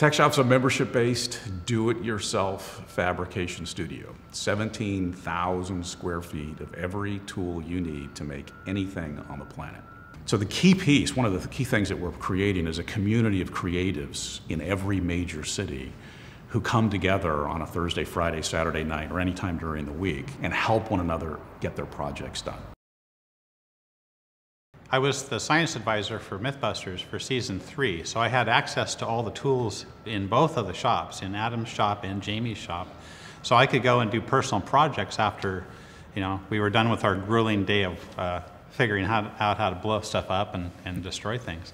TechShop's a membership-based, do-it-yourself fabrication studio. 17,000 square feet of every tool you need to make anything on the planet. So the key piece, one of the key things that we're creating is a community of creatives in every major city who come together on a Thursday, Friday, Saturday night, or any time during the week and help one another get their projects done. I was the science advisor for Mythbusters for season 3, so I had access to all the tools in both of the shops, in Adam's shop and Jamie's shop. So I could go and do personal projects after, we were done with our grueling day of figuring out how to blow stuff up and destroy things.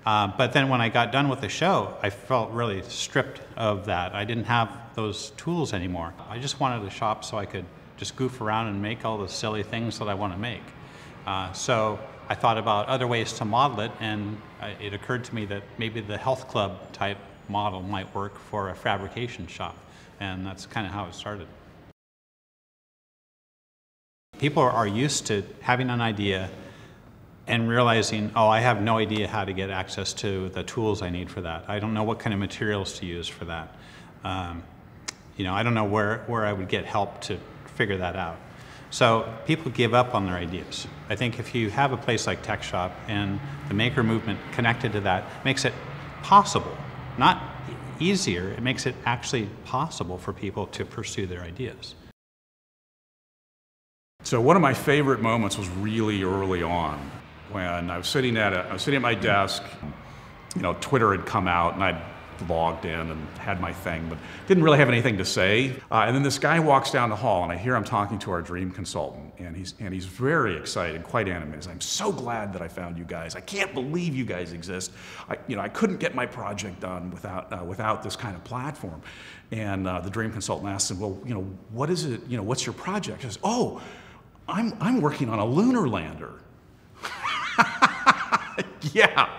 But then when I got done with the show, I felt really stripped of that. I didn't have those tools anymore. I just wanted a shop so I could just goof around and make all the silly things that I want to make. So I thought about other ways to model it, and it occurred to me that maybe the health club type model might work for a fabrication shop, and that's kind of how it started. People are used to having an idea and realizing, oh, I have no idea how to get access to the tools I need for that. I don't know what kind of materials to use for that. I don't know where I would get help to figure that out. So people give up on their ideas. I think if you have a place like TechShop and the maker movement connected to that, makes it possible, not easier, it makes it actually possible for people to pursue their ideas. So one of my favorite moments was really early on when I was sitting at my desk. Twitter had come out and I'd logged in and had my thing, but didn't really have anything to say. And then this guy walks down the hall, and I hear him talking to our dream consultant, and he's very excited, quite animated. I'm so glad that I found you guys. I can't believe you guys exist. I couldn't get my project done without this kind of platform. And the dream consultant asks him, well, what is it? What's your project? He says, oh, I'm working on a lunar lander. Yeah.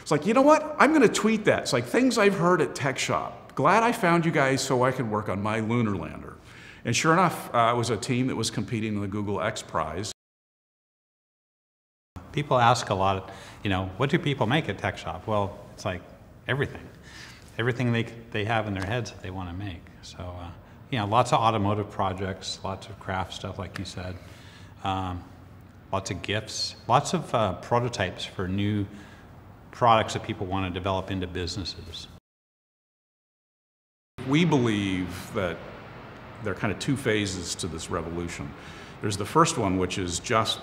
It's like, you know what? I'm going to tweet that. It's like things I've heard at TechShop. Glad I found you guys so I could work on my lunar lander. And sure enough, it was a team that was competing in the Google X Prize. People ask a lot, what do people make at TechShop? Well, it's like everything. Everything they have in their heads that they want to make. So, lots of automotive projects, lots of craft stuff, like you said. Lots of gifts, lots of prototypes for new products that people want to develop into businesses. We believe that there are kind of two phases to this revolution. There's the first one, which is just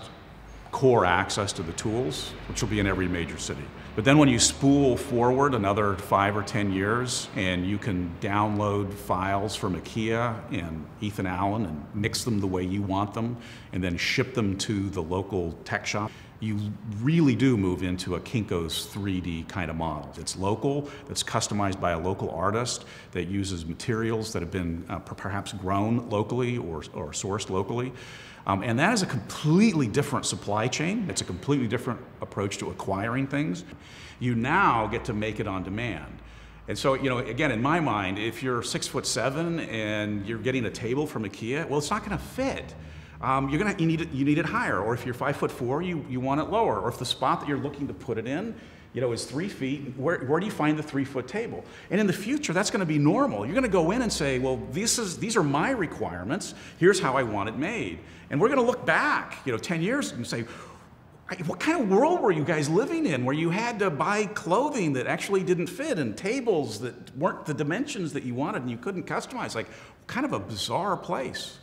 core access to the tools, which will be in every major city. But then when you spool forward another 5 or 10 years and you can download files from IKEA and Ethan Allen and mix them the way you want them and then ship them to the local tech shop, you really do move into a Kinko's 3D kind of model. It's local, it's customized by a local artist that uses materials that have been perhaps grown locally or sourced locally. And that is a completely different supply chain. It's a completely different approach to acquiring things. You now get to make it on demand. And so, again, in my mind, if you're 6'7" and you're getting a table from IKEA, well, it's not going to fit. You need it higher, or if you're 5'4", you want it lower, or if the spot that you're looking to put it in, is 3 feet. Where do you find the 3-foot table? And in the future, that's going to be normal. You're going to go in and say, well, these are my requirements. Here's how I want it made. And we're going to look back, 10 years and say, what kind of world were you guys living in where you had to buy clothing that actually didn't fit and tables that weren't the dimensions that you wanted and you couldn't customize? Like, kind of a bizarre place.